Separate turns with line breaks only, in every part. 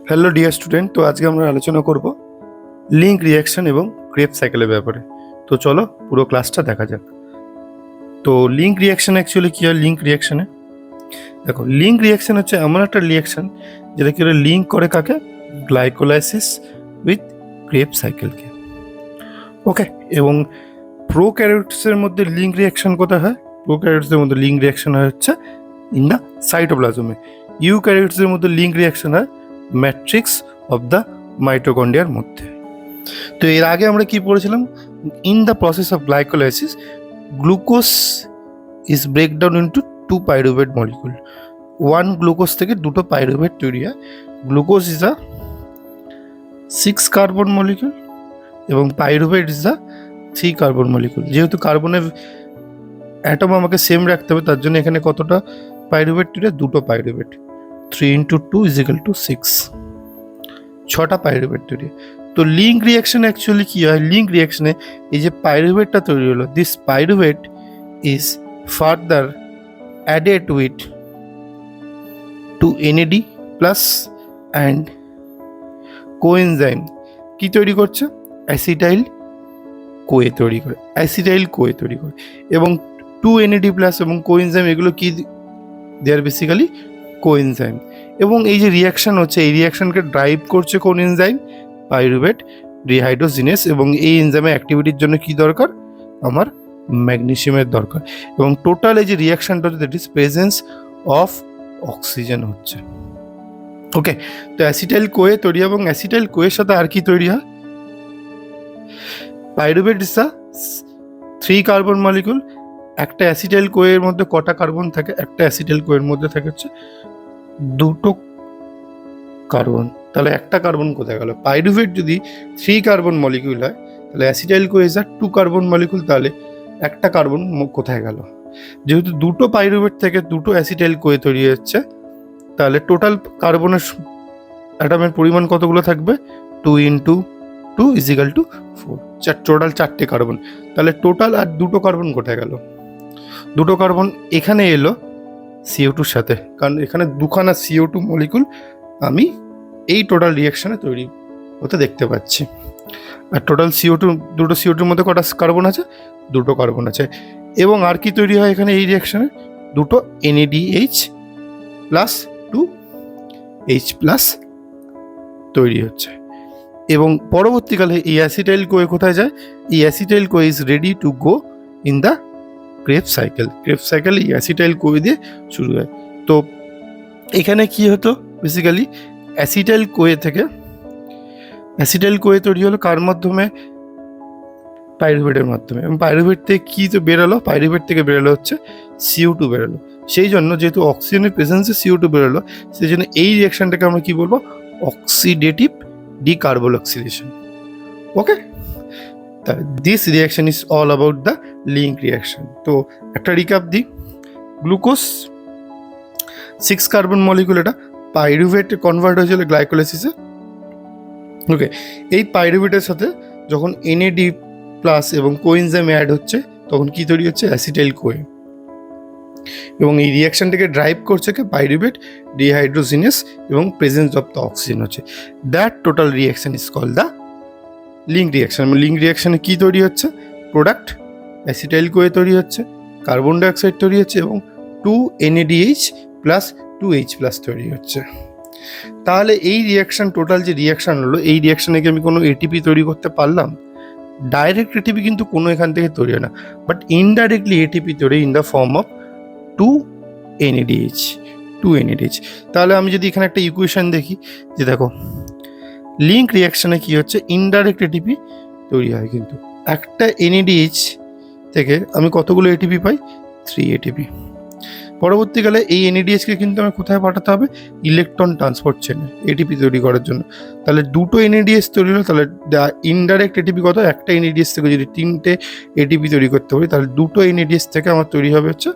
Hello dear student, তো আজকে আমরা আলোচনা করব লিঙ্ক রিঅ্যাকশন এবং ক্রেবস সাইকেলের ব্যাপারে। তো চলো পুরো ক্লাসটা দেখা যাক। তো লিঙ্ক রিঅ্যাকশন অ্যাকচুয়ালি কী হয়? লিঙ্ক রিঅ্যাকশনে দেখো, লিঙ্ক রিঅ্যাকশন হচ্ছে এমন একটা রিঅ্যাকশন যেটা কি লিঙ্ক করে কাকে? গ্লাইকোলাইসিস উইথ ক্রেবস সাইকেলকে। ওকে, এবং প্রোক্যারিওটসের মধ্যে লিঙ্ক রিঅ্যাকশন কোথায় হয়? প্রোক্যারিওটসের মধ্যে লিঙ্ক রিঅ্যাকশন হচ্ছে ইন দ্য সাইটোপ্লাজমে। ইউক্যারিওটসের মধ্যে লিঙ্ক রিঅ্যাকশন হয় ম্যাট্রিক্স অফ দ্য মাইটোকন্ড্রিয়ার মধ্যে। তো এর আগে আমরা কি পড়েছিলাম? In the process of glycolysis glucose is breakdown into 2 pyruvate molecule. 1 glucose থেকে 2টো পাইরুভেট তৈরি হয়। Glucose is a 6 carbon molecule এবং pyruvate is a 3 carbon molecule. যেহেতু কার্বনের অ্যাটম আমাকে সেম রাখতে হবে, তার জন্য এখানে কতটা পাইরুভেট তৈরি হয়? 2টো পাইরুভেট। 3 × 2 = 6, 6টা পাইরুভেট তৈরি। তো লিঙ্ক রিঅ্যাকশন অ্যাকচুয়ালি কী হয়? লিঙ্ক রিঅ্যাকশনে এই যে পাইরুভেটটা তৈরি হলো, this pyruvate is further added with to NAD+ and coenzyme কি তৈরি করছে? অ্যাসিটাইল কোয়ে তৈরি করে, অ্যাসিটাইল কোয়ে তৈরি করে। এবং 2 NAD+ এবং কোএনজাইম এগুলো কি? দে আর বেসিক্যালি কোএনজাইম। এবং এই যে রিঅ্যাকশন হচ্ছে, এই রিঅ্যাকশনকে ড্রাইভ করছে কোন এনজাইম? Pyruvate dehydrogenase. এবং এই এনজাইমের অ্যাক্টিভিটির জন্য কি দরকার? আমার ম্যাগনেসিয়ামের দরকার। এবং টোটাল এই যে রিঅ্যাকশনটা হচ্ছে, that is presence of oxygen হচ্ছে। ওকে, তো অ্যাসিটাইল কোয়ে তৈরি হয় এবং অ্যাসিটাইল কোয়ের সাথে আর কি তৈরি হয়? Pyruvate is a 3 carbon molecule. একটা অ্যাসিটাইল কোয়ের মধ্যে কটা কার্বন থাকে? একটা অ্যাসিটাইল কোয়ের মধ্যে থাকে হচ্ছে 2টো কার্বন। তাহলে একটা কার্বন কোথায় গেল? পাইরুভেট যদি 3 কার্বন মলিকিউল হয়, তাহলে acetyl CoA is 2 carbon molecule, তাহলে একটা কার্বন কোথায় গেল? যেহেতু 2টো পাইরুভেট থেকে 2টো অ্যাসিটাইল কোয়ে তৈরি হচ্ছে, তাহলে টোটাল কার্বনের অ্যাটমের পরিমাণ কতগুলো থাকবে? 2 × 2 = 4, টোটাল 4টে কার্বন। তাহলে টোটাল আর 2টো কার্বন কোথায় গেল? 2টো কার্বন এখানে এলো CO2 সাথে, কারণ এখানে 2খানা CO2 মলিকুল আমি এই টোটাল রিঅ্যাকশনে তৈরি হতে দেখতে পাচ্ছি। আর টোটাল CO2, 2টো CO2-র মধ্যে কটা কার্বন আছে? 2টো কার্বন আছে। এবং আর কি তৈরি হয় এখানে এই রিঅ্যাকশনে? 2টো NADH+2H+ তৈরি হচ্ছে। এবং পরবর্তীকালে এই অ্যাসিটাইল কোয়ে কোথায় যায়? এই acetyl CoA is ready to go in the Krebs cycle. Krebs cycle এই অ্যাসিটাইল কোয়ে দিয়ে শুরু হয়। তো এখানে কি হতো? বেসিক্যালি অ্যাসিটাইল কোয়ে থেকে অ্যাসিটাইল কোয়ে তৈরি হলো কার মাধ্যমে? পাইরুভেটের মাধ্যমে। এবং পাইরুভেট থেকে কী তো বেরোলো? পাইরুভেট থেকে বেরোলো হচ্ছে CO2 বেরোলো। সেই জন্য যেহেতু অক্সিজেনের প্রেজেন্সে CO2 বেরোলো, সেই জন্য এই রিঅ্যাকশনটাকে আমরা কি বলবো? Oxidative decarboxylation. ওকে, তাহলে this reaction is all about the link reaction. তো একটা রিক্যাপ দিই। গ্লুকোজ 6 কার্বন মলিকুল, এটা পাইরুভেট কনভার্ট হয়েছিল গ্লাইকোলাইসিসে। ওকে, এই পাইরুভেটের সাথে যখন NAD+ এবং কোএনজাইম অ্যাড হচ্ছে, তখন কি তৈরি হচ্ছে? Acetyl CoA. এবং এই রিঅ্যাকশনটাকে ড্রাইভ করছে কে? পাইরুভেট ডিহাইড্রোজিনেস এবং প্রেজেন্স অফ দ্য অক্সিজেন হচ্ছে। That total reaction is called the link reaction. Link রিঅ্যাকশনে কি তৈরি হচ্ছে? প্রোডাক্ট অ্যাসিটাইল কোয়ে তৈরি হচ্ছে, কার্বন ডাইঅক্সাইড তৈরি হচ্ছে এবং 2 NADH+ 2H+ তৈরি হচ্ছে। তাহলে এই রিঅ্যাকশন, টোটাল যে রিঅ্যাকশন হলো, এই রিঅ্যাকশনে কি আমি কোনো ATP তৈরি করতে পারলাম? ডাইরেক্ট ATP কিন্তু কোনো এখান থেকে তৈরি হয় না, বাট ইনডাইরেক্টলি ATP তৈরি in the form of 2 NADH। তাহলে আমি যদি এখানে একটা ইকুয়েশন দেখি, যে দেখো লিঙ্ক রিঅ্যাকশনে কি হচ্ছে? ইনডাইরেক্ট ATP তৈরি হয়, কিন্তু একটা NADH থেকে আমি কতগুলো ATP পাই? 3 ATP। পরবর্তীকালে এই NADH-কে কিন্তু আমার কোথায় পাঠাতে হবে? ইলেকট্রন ট্রান্সপোর্ট চেনে ATP তৈরি করার জন্য। তাহলে 2টো NADH তৈরি হলো, তাহলে ইনডাইরেক্ট ATP কত? একটা NADH থেকে যদি 3টে ATP তৈরি করতে পারি, তাহলে 2টো NADH থেকে আমার তৈরি হবে হচ্ছে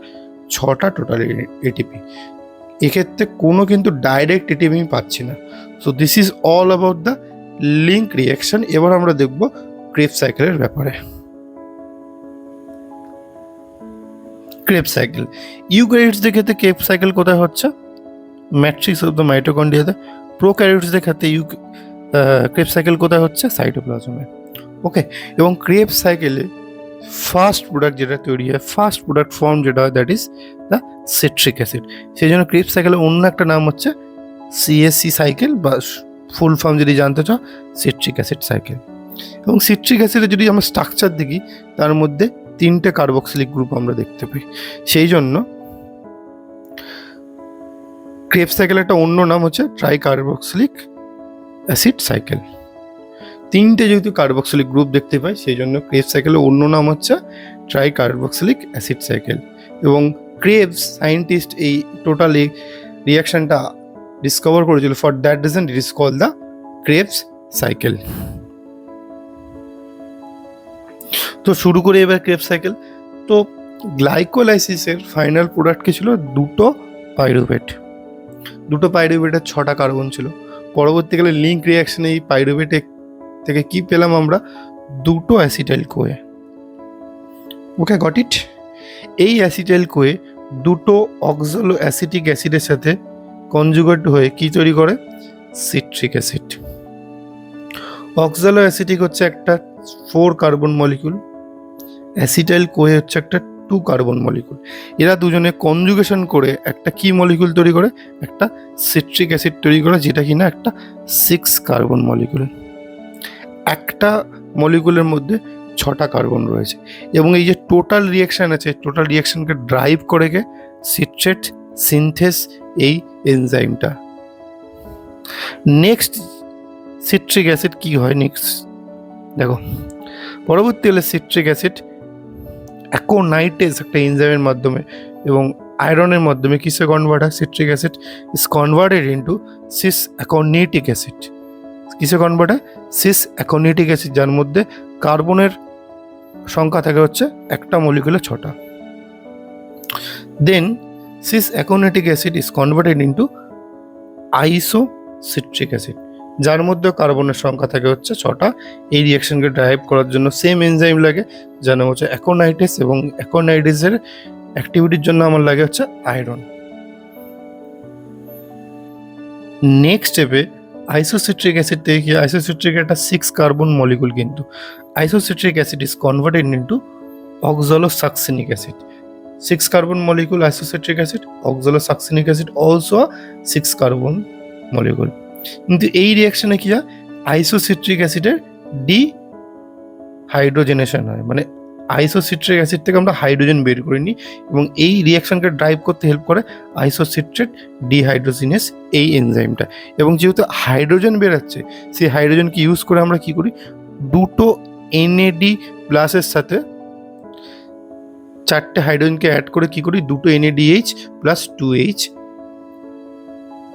6টা টোটাল ATP। এক্ষেত্রে কোনো কিন্তু ডাইরেক্ট ATP আমি পাচ্ছি না। So this is all about the link reaction. এবার আমরা দেখব ক্রেবস সাইকেলের ব্যাপারে। ক্রেবস সাইকেল, ইউক্যারিওটসদের ক্ষেত্রে ক্রেবস সাইকেল কোথায় হচ্ছে? ম্যাট্রিক্স অফ দ্য মাইটোকন্ড্রিয়াতে। প্রোক্যারিওটসদের ক্ষেত্রে ক্রেবস সাইকেল কোথায় হচ্ছে? সাইটোপ্লাজমে। ওকে, এবং ক্রেবস সাইকেলে ফার্স্ট প্রোডাক্ট যেটা তৈরি হয়, ফার্স্ট প্রোডাক্ট ফর্ম যেটা হয়, that is the citric acid. সেই জন্য ক্রেবস সাইকেলের অন্য একটা নাম হচ্ছে সিএসসি সাইকেল, বা ফুল ফর্ম যদি জানতে চাও, সিট্রিক অ্যাসিড সাইকেল। এবং সিট্রিক অ্যাসিডে যদি আমরা স্ট্রাকচার দেখি, তার মধ্যে 3টে কার্বক্সিলিক গ্রুপ আমরা দেখতে পাই। সেই জন্য ক্রেবস সাইকেলের একটা অন্য নাম হচ্ছে ট্রাইকার্বক্সিলিক অ্যাসিড সাইকেল। 3টে যেহেতু কার্বক্সিলিক গ্রুপ দেখতে পাই, সেই জন্য ক্রেবস সাইকেলের অন্য নাম হচ্ছে ট্রাইকার্বক্সিলিক অ্যাসিড সাইকেল। এবং ক্রেবস সায়েন্টিস্ট এই টোটালি রিয়াকশনটা ডিসকভার করেছিল, for that reason it is called the Krebs cycle. তো শুরু করে এবার ক্রেবস সাইকেল। তো গ্লাইকোলাইসিসের ফাইনাল প্রোডাক্ট কি ছিল? দুটো পাইরুভেট। দুটো পাইরুভেটের 6টা কার্বন ছিল। পরবর্তীকালে লিঙ্ক রিয়াকশনে এই পাইরুভেটে থেকে কি পেলাম আমরা? দুটো acetyl CoA. Okay, got it? এই অ্যাসিটাইল কোয়ে দুটো অক্সালো অ্যাসিটিক অ্যাসিডের সাথে কনজুগেট হয়ে কি তৈরি করে? Citric acid. অক্সালো অ্যাসিটিক হচ্ছে একটা 4 কার্বন মলিকুল, অ্যাসিটাইল কোয়ে হচ্ছে একটা 2 কার্বন মলিকুল। এরা দুজনে কনজুগেশন করে একটা কি মলিকুল তৈরি করে? একটা সিট্রিক অ্যাসিড তৈরি করে, যেটা কিনা একটা 6 কার্বন মলিকুল। একটা মলিকুলের মধ্যে 6টা কার্বন রয়েছে। এবং এই যে টোটাল রিয়াকশান আছে, টোটাল রিয়াকশানকে ড্রাইভ করে গে সিট্রেট সিনথেস, এই এনজাইমটা। নেক্সট সিট্রিক অ্যাসিড কি হয় নেক্সট দেখো। পরবর্তীকালে সিট্রিক অ্যাসিড অ্যাকোনাইটেজ একটা এনজাইমের মাধ্যমে এবং আয়রনের মাধ্যমে কিসে কনভার্ট হয়? Citric acid is converted into cis aconitic acid. কিসে কনভার্ট হয়? সিস অ্যাকোনেটিক অ্যাসিড, যার মধ্যে কার্বনের সংখ্যা থাকে হচ্ছে একটা মলিকুলে 6টা। Then cis aconitic acid is converted into isocitric acid, যার মধ্যে কার্বনের সংখ্যা থাকে হচ্ছে 6টা। এই রিয়াকশনকে ড্রাইভ করার জন্য সেম এনজাইম লাগে, যার নাম হচ্ছে অ্যাকোনাইটিস, এবং অ্যাকোনাইটিসের অ্যাক্টিভিটির জন্য আমার লাগে হচ্ছে আয়রন। নেক্সট স্টেপে আইসোসিট্রিক অ্যাসিড থেকে কি? আইসোসিট্রিক একটা 6 কার্বন মলিকুল, কিন্তু isocitric acid is converted into oxalosuccinic acid. 6 carbon molecule isocitric acid, oxalosuccinic acid also 6 carbon molecule. কিন্তু এই রিয়াকশনে কি হয়? আইসোসিট্রিক অ্যাসিডের ডিহাইড্রোজেনেশন হয়, মানে আইসোসিট্রিক অ্যাসিড থেকে আমরা হাইড্রোজেন বের করে নিই, এবং এই রিয়াকশনকে ড্রাইভ করতে হেল্প করে আইসোসিট্রেট ডিহাইড্রোজিনেস এই এনজাইমটা। এবং যেহেতু হাইড্রোজেন বেরাচ্ছে, সেই হাইড্রোজেনকে ইউজ করে আমরা কি করি? দুটো NAD প্লাসের সাথে 4টে হাইড্রোজেনকে অ্যাড করে কি করি? দুটো NADH প্লাস 2H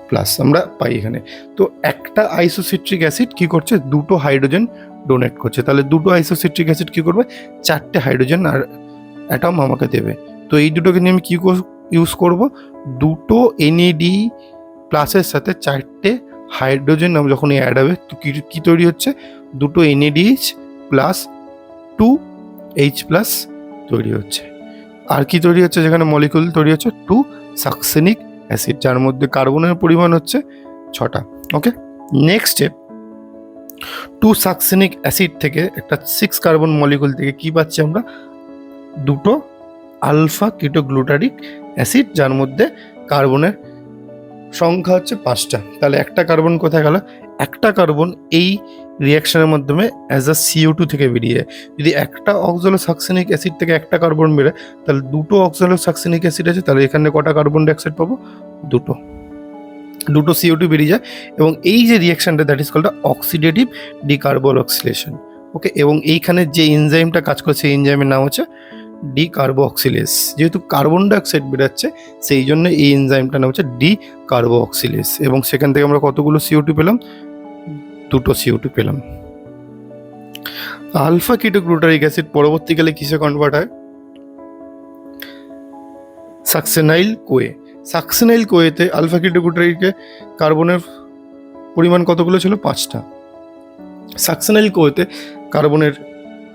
প্লাস আমরা পাই এখানে। তো একটা আইসোসিট্রিক অ্যাসিড কি করছে? দুটো হাইড্রোজেন ডোনেট করছে। তাহলে দুটো আইসোসিট্রিক অ্যাসিড কি করবে? 4টে হাইড্রোজেন আর অ্যাটম আমাকে দেবে। তো এই দুটোকে নিয়ে আমি কি ইউজ করব? দুটো NAD প্লাসের সাথে 4টে হাইড্রোজেন যখন অ্যাড হবে, তো কি তৈরি হচ্ছে? দুটো NADH প্লাস 2H প্লাস তৈরি হচ্ছে। আর কি তৈরি হচ্ছে? যেখানে মলিকুল তৈরি হচ্ছে 2 সাকসেনিক অ্যাসিড, যার মধ্যে কার্বনের পরিমাণ হচ্ছে 6টা। ওকে, নেক্সট স্টেপ, 2 সাকসেনিক অ্যাসিড থেকে একটা 6 কার্বন মলিকুল থেকে কি পাচ্ছি আমরা? দুটো আলফা কিটোগ্লুটারিক অ্যাসিড, যার মধ্যে কার্বনের সংখ্যা হচ্ছে 5টা। তাহলে একটা কার্বন কোথায় গেল? একটা কার্বন এই রিয়াকশনের মাধ্যমে অ্যাজ আ CO2 থেকে বেরিয়ে যায়। যদি একটা অক্সালোসাকসেনিক অ্যাসিড থেকে একটা কার্বন বেরোয়, তাহলে দুটো অক্সালোসাকসেনিক অ্যাসিড আছে, তাহলে এখানে কটা কার্বন ডাইঅক্সাইড পাবো? দুটো CO2 বেরিয়ে যায়। এবং এই যে রিয়াকশনটা, that is called oxidative decarboxylation. Okay, এবং এইখানে যে এনজাইমটা কাজ করছে, এই এনজাইমের নাম হচ্ছে ডিকার্বক্সিলেস। যেহেতু কার্বন ডাইঅক্সাইড বেরোচ্ছে, সেই জন্য এই এনজাইমটার নাম হচ্ছে ডিকার্বক্সিলেস। এবং সেখান থেকে আমরা কতগুলো CO2 পেলাম? দুটো CO2 পেলাম। আলফা কিটোগ্লুটারিক অ্যাসিড পরবর্তীকালে কিসে কনভার্ট হয়? সাকসেনাইল কোয়ে। সাকসেনাইল কোয়েতে আলফা কিটোগ্লুটারিকে কার্বনের পরিমাণ কতগুলো ছিল? 5টা। সাকসেনাইল কোয়েতে কার্বনের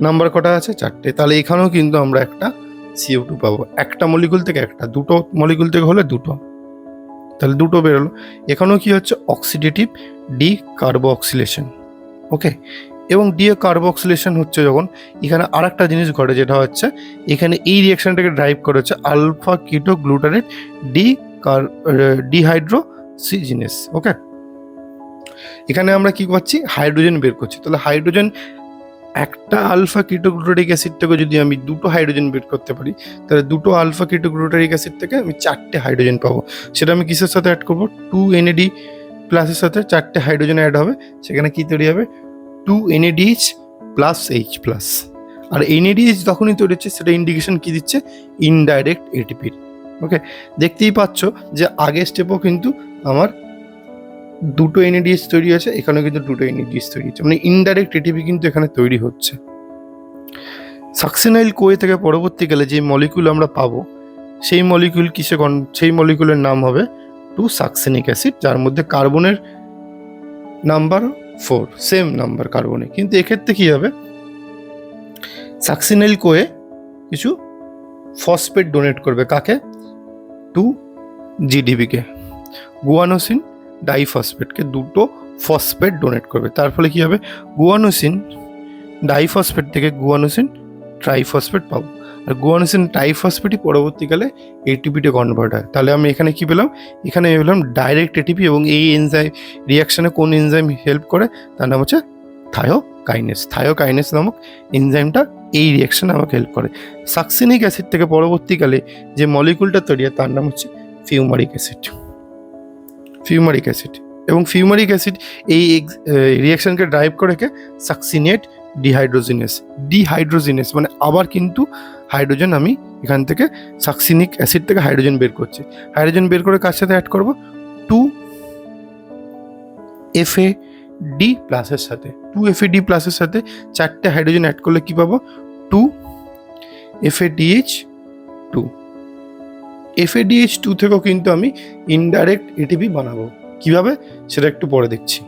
নাম্বার কটা আছে? 4টে। তাহলে এখানেও কিন্তু আমরা একটা CO2 পাবো। একটা মলিকুল থেকে একটা, দুটো মলিকুল থেকে হলে দুটো। তাহলে দুটো বেরোলো। এখানেও কি হচ্ছে অক্সিডেটিভ ডি কার্বক্সিলেশন। ওকে, এবং ডি কার্বক্সিলেশন হচ্ছে যখন এখানে আর একটা জিনিস ঘটে, যেটা হচ্ছে এখানে এই রিয়াকশনটাকে ড্রাইভ করে হচ্ছে আলফা কিটো গ্লুটারেট ডি ডিহাইড্রোসিজিনেস। ওকে, এখানে আমরা কি করছি, হাইড্রোজেন বের করছি। তাহলে হাইড্রোজেন, একটা আলফা কিটোগ্লুটারিক অ্যাসিড থেকে যদি আমি দুটো হাইড্রোজেন বের করতে পারি, তাহলে দুটো আলফা কিটোগ্লুটারিক অ্যাসিড থেকে আমি 4টে হাইড্রোজেন পাবো। সেটা আমি কিসের সাথে অ্যাড করবো, 2NAD প্লাসের সাথে 4টে হাইড্রোজেন অ্যাড হবে। সেখানে কি তৈরি হবে, 2NADH প্লাস H প্লাস। আর NADH যখনই তৈরি হচ্ছে, সেটা ইন্ডিকেশন কি দিচ্ছে, ইনডাইরেক্ট এটিপির। ওকে, দেখতেই পাচ্ছ যে আগের স্টেপও কিন্তু আমার দুটো NADH তৈরি আছে, এখানেও কিন্তু দুটো NADH তৈরি হচ্ছে, মানে ইনডাইরেক্ট এটিপি কিন্তু এখানে তৈরি হচ্ছে। সাকসিনাইল কোয়ে থেকে পরবর্তীকালে যে মলিকিউল আমরা পাবো, সেই মলিকিউল সেই মলিকিউলের নাম হবে 2-সাকসিনিক অ্যাসিড, যার মধ্যে কার্বনের নাম্বার 4, সেম নাম্বার কার্বনে। কিন্তু এক্ষেত্রে কি হবে, সাকসিনাইল কোয়ে কিছু ফসফেট ডোনেট করবে, কাকে, 2-GDP-কে, গুয়ানোসিন ডাইফসফেটকে দুটো ফসফেট ডোনেট করবে। তার ফলে কি হবে, গুয়ানোসিন ডাইফসফেট থেকে গুয়ানোসিন ট্রাইফসফেট পাবো। আর গুয়ানোসিন ট্রাইফসফেটই পরবর্তীকালে এটিপিতে কনভার্ট হয়। তাহলে আমি এখানে কি পেলাম, এখানে পেলাম ডাইরেক্ট এটিপি। এবং এই এনজাইম রিয়াকশানে কোন এনজাইম হেল্প করে, তার নাম হচ্ছে থায়োকাইনেস। থায়োকাইনেস নামক এনজাইমটা এই রিয়াকশানে আমাকে হেল্প করে। সাকসিনিক অ্যাসিড থেকে পরবর্তীকালে যে মলিকুলটা তৈরি হয়, তার নাম হচ্ছে ফিউমারিক অ্যাসিড। ফিউমারিক অ্যাসিড, এবং ফিউমারিক অ্যাসিড এই রিয়াকশনকে ড্রাইভ করে কে, সাকসিনেট ডিহাইড্রোজিনেস, মানে আবার কিন্তু হাইড্রোজেন আমি এখান থেকে সাকসিনিক অ্যাসিড থেকে হাইড্রোজেন বের করছি। হাইড্রোজেন বের করে কার সাথে অ্যাড করব, 2FAD প্লাসের সাথে। 2FAD প্লাসের সাথে 4টে হাইড্রোজেন অ্যাড করলে কি পাবো, 2FADH2। FADH2 থেকেও কিন্তু আমি ইনডাইরেক্ট এটিপি বানাবো। কিভাবে, সেটা একটু পরে দেখছি।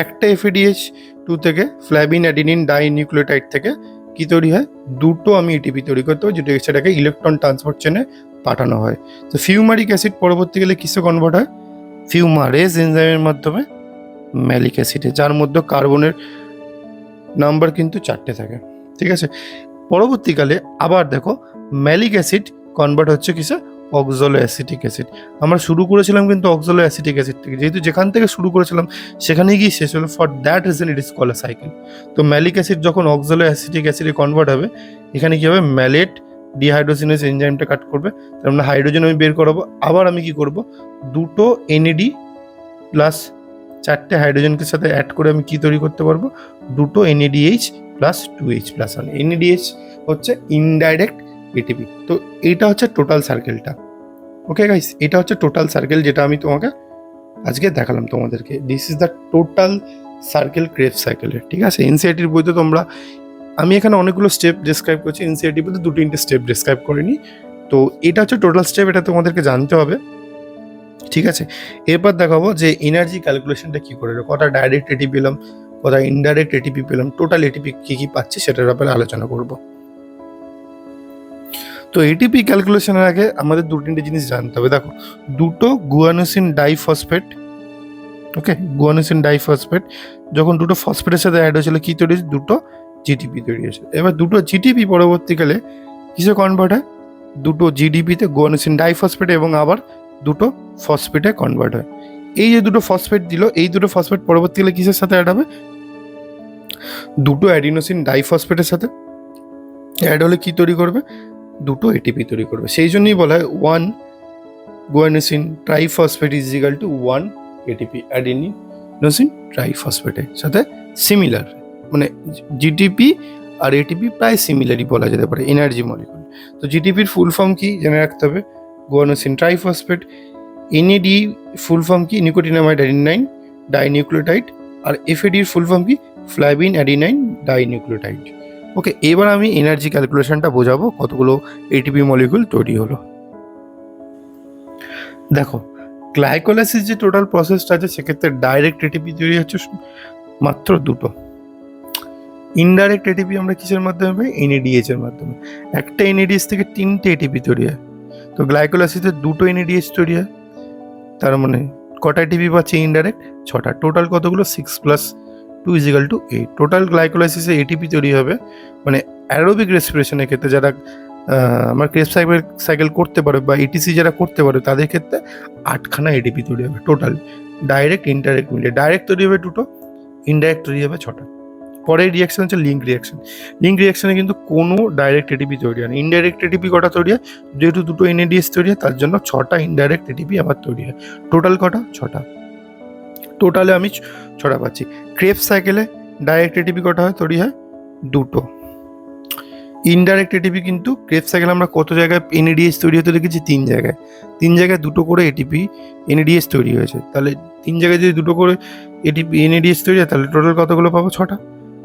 একটা FADH2 থেকে ফ্ল্যাভিন অ্যাডিনিন ডাইনিউক্লিওটাইড থেকে কি তৈরি হয়, দুটো আমি এটিপি তৈরি করতে হবে, যেটা সেটাকে ইলেকট্রন ট্রান্সপোর্ট চেনে পাঠানো হয়। তো ফিউমারিক অ্যাসিড পরবর্তীকালে কিসে কনভার্ট হয়, ফিউমারেজ এনজাইমের মাধ্যমে ম্যালিক অ্যাসিডে, যার মধ্যে কার্বনের নাম্বার কিন্তু 4টে থাকে। ঠিক আছে, পরবর্তীকালে আবার দেখো ম্যালিক অ্যাসিড কনভার্ট হচ্ছে কিসে, অক্সালো অ্যাসিটিক অ্যাসিড। আমরা শুরু করেছিলাম কিন্তু অক্সালো অ্যাসিটিক অ্যাসিড থেকে, যেহেতু যেখান থেকে শুরু করেছিলাম সেখানে গিয়ে শেষ হলো, for that reason it is called a cycle. তো ম্যালিক অ্যাসিড যখন অক্সালো অ্যাসিটিক অ্যাসিডে কনভার্ট হবে, এখানে কি হবে, ম্যালেট ডিহাইড্রোজিনেস এনজাইমটা কাট করবে, তার মানে হাইড্রোজেন আমি বের করাবো। আবার আমি কি করব, দুটো NAD প্লাস 4টে হাইড্রোজেনকে সাথে অ্যাড করে আমি কি তৈরি করতে পারবো, দুটো NADH plus 2H plus 1। NADH হচ্ছে ইনডাইরেক্ট এটিপি। তো এইটা হচ্ছে টোটাল সার্কেলটা। ওকে গাইস, এটা হচ্ছে টোটাল সার্কেল, যেটা আমি তোমাকে আজকে দেখালাম তোমাদেরকে। This is the total circle Krebs সাইকেলের। ঠিক আছে, এনসিইআরটির বইতে তোমরা, আমি এখানে অনেকগুলো স্টেপ ডিসক্রাইব করছি, এনসিইআরটির বইতে 2-3টে স্টেপ ডিসক্রাইব করিনি। তো এটা হচ্ছে টোটাল স্টেপ, এটা তোমাদেরকে জানতে হবে। ঠিক আছে, এরপর দেখাবো যে এনার্জি ক্যালকুলেশনটা কী করে, কটা ডাইরেক্ট এটিপি পেলাম, কটা ইনডাইরেক্ট এটিপি পেলাম, টোটাল এটিপি কী কী পাচ্ছি সেটার ব্যাপারে আলোচনা করব। তো এটিপি ক্যালকুলেশনের আগে আমাদের 2-3টে জিনিস জানতে হবে। দেখো, দুটো গুয়ানোসিন ডাইফসফেট, ওকে, গুয়ানোসিন ডাইফসফেট যখন দুটো ফসফেটের সাথে অ্যাড হয়েছিল, কী তৈরি হয়েছে, দুটো GDP তৈরি হয়েছে। এবার দুটো GDP পরবর্তীকালে কিসে কনভার্ট হয়, দুটো GDPতে গুয়ানোসিন ডাইফসফেটে এবং আবার দুটো ফসফেটে কনভার্ট হয়। এই যে দুটো ফসফেট দিল, এই দুটো ফসফেট পরবর্তীকালে কিসের সাথে অ্যাড হবে, দুটো অ্যাডিনোসিন ডাইফসফেটের সাথে অ্যাড হলে কি তৈরি করবে, দুটো এটিপি তৈরি করবে। সেই জন্যই বলা হয় 1 guanosine triphosphate is equal to 1 ATP adenosine ট্রাইফসফেটের সাথে সিমিলার, মানে জিটিপি আর এটিপি প্রায় সিমিলারই বলা যেতে পারে এনার্জি মলিকুল। তো জিটিপির ফুল ফর্ম কি জেনে রাখতে হবে, guanosine triphosphate. NAD full form কি, নিকোটিনামাইড অ্যাডিনাইন ডাইনিউক্লিওটাইড। আর FADর ফুল ফর্ম কি, ফ্ল্যাভিন অ্যাডিনাইন ডাইনিউক্লিওটাইড। ওকে, এবার আমি এনার্জি ক্যালকুলেশনটা বোঝাবো, কতগুলো এটিপি মলিকুল তৈরি হলো। দেখো, গ্লাইকোলাইসিস যে টোটাল প্রসেসটা আছে, সেক্ষেত্রে ডাইরেক্ট এটিপি তৈরি হচ্ছে মাত্র দুটো। ইনডাইরেক্ট এটিপি আমরা কিসের মাধ্যমে পাই, NADH এর মাধ্যমে। একটা NADH থেকে 3টে এটিপি তৈরি হয়। তো তো গ্লাইকোলাইসিসে দুটো এনএডিএইচ তৈরি হয়, তার মানে কটা এটিপি পাচ্ছি ইনডাইরেক্ট? 6টা। টোটাল কতগুলো? 6 + 2 = 8। টোটাল গ্লাইকোলাইসিসে এটিপি তৈরি হবে, মানে অ্যারোবিক রেসপিরেশনের ক্ষেত্রে যারা আমার ক্রেবস সাইকেল করতে পারে বা ইটিসি যারা করতে পারে তাদের ক্ষেত্রে 8খানা এটিপি তৈরি হবে টোটাল, ডাইরেক্ট ইনডাইরেক্ট মিলে। ডাইরেক্ট তৈরি হবে 2টো, ইনডাইরেক্ট তৈরি হবে 6টা। পরের রিয়াকশন হচ্ছে লিঙ্ক রিয়াকশন। লিঙ্ক রিয়াকশনে কিন্তু কোনো ডাইরেক্ট এটিপি তৈরি হয় না। ইনডাইরেক্ট এটিপি কটা তৈরি হয়? যেহেতু দুটো এনএডিএস তৈরি হয় তার জন্য 6টা ইনডাইরেক্ট এটিপি আবার তৈরি হয়। টোটাল কটা? 6টা। টোটালে আমি 6টা পাচ্ছি। ক্রেবস সাইকেলে ডাইরেক্ট এটিপি কটা হয়? তৈরি হয় 2টো। ইনডাইরেক্ট এটিপি কিন্তু ক্রেবস সাইকেলে আমরা কত জায়গায় এনএডিএস তৈরি হতে দেখেছি? 3 জায়গায়। 3 জায়গায় 2টো করে এটিপি এনএডিএস তৈরি হয়েছে। তাহলে 3 জায়গায় যদি 2টো করে এটিপি এনএডিএস তৈরি হয় তাহলে টোটাল কতগুলো পাবো? 6টা।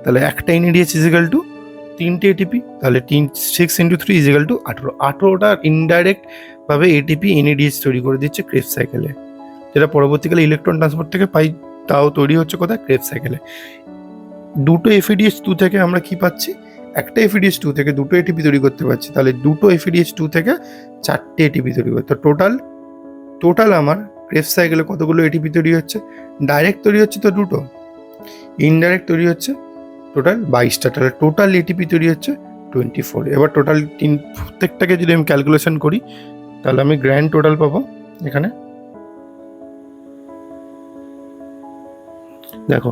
তাহলে একটা এনএডিএস = 3টে এটিপি, তাহলে 6 × 3 = 18। 18টা ইনডাইরেক্ট ভাবে এটিপি এনএডিএস তৈরি করে দিচ্ছে ক্রেবস সাইকেলে, যেটা পরবর্তীকালে ইলেকট্রন ট্রান্সপোর্ট থেকে পাই, তাও তৈরি হচ্ছে কোথায়? ক্রেবস সাইকেলে। দুটো FADH2 থেকে আমরা কি পাচ্ছি? একটা FADH2 থেকে 2টো এটিপি তৈরি করতে পারছি, তাহলে 2টো FADH2 থেকে 4টে এটিপি তৈরি করতে। তো টোটাল আমার ক্রেবস সাইকেলে কতগুলো এটিপি তৈরি হচ্ছে? ডাইরেক্ট তৈরি হচ্ছে তো 2টো, ইনডাইরেক্ট তৈরি হচ্ছে টোটাল 22টা। তাহলে টোটাল এটিপি তৈরি হচ্ছে 24। এবার টোটাল প্রত্যেকটাকে যদি আমি ক্যালকুলেশন করি তাহলে আমি গ্র্যান্ড টোটাল পাবো। এখানে দেখো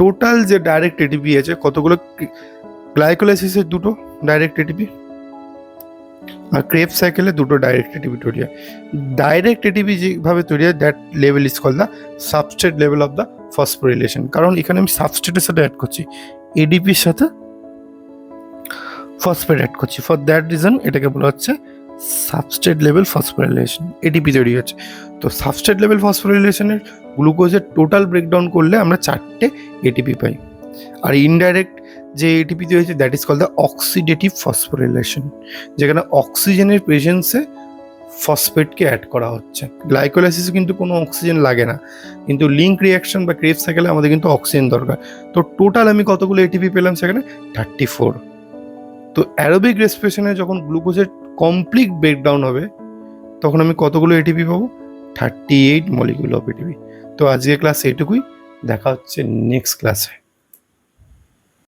টোটাল যে ডাইরেক্ট এটিপি আছে কতগুলো? গ্লাইকোলাইসিসের 2টো ডাইরেক্ট এটিপি আর ক্রেবস সাইকেলে 2টো ডাইরেক্ট এটিপি তৈরি হয়। ডাইরেক্ট এটিপি যেভাবে তৈরি হয় that level is called the substrate level of the phosphorylation, কারণ এখানে আমি সাবস্ট্রেটের সাথে অ্যাড করছি, এডিপির সাথে ফসফেট অ্যাড করছি। ফর দ্যাট রিজন এটাকে বলা হচ্ছে সাবস্ট্রেট লেভেল ফসফোরিলেশন, এটিপি তৈরি হচ্ছে। তো সাবস্ট্রেট লেভেল ফসফোরিলেশনের গ্লুকোজের টোটাল ব্রেকডাউন করলে আমরা 4টে এটিপি পাই। আর ইনডাইরেক্ট যে এটিপি তৈরি হচ্ছে that is called the oxidative phosphorylation, যেখানে অক্সিজেনের প্রেজেন্সে ফসফেটকে অ্যাড করা হচ্ছে। গ্লাইকোলাইসিসে কিন্তু কোনো অক্সিজেন লাগে না, কিন্তু লিঙ্ক রিয়াকশন বা ক্রেবস সাইকেলে আমাদের কিন্তু অক্সিজেন দরকার। তো টোটাল আমি কতগুলো এটিপি পেলাম? সেখানে 34। তো অ্যারোবিক রেসপিরেশনে যখন গ্লুকোজের কমপ্লিট ব্রেকডাউন হবে তখন আমি কতগুলো এটিপি পাবো? 38 মলিকিউল অফ এটিপি। তো আজকে ক্লাস এটুকুই, দেখা হচ্ছে নেক্সট ক্লাসে।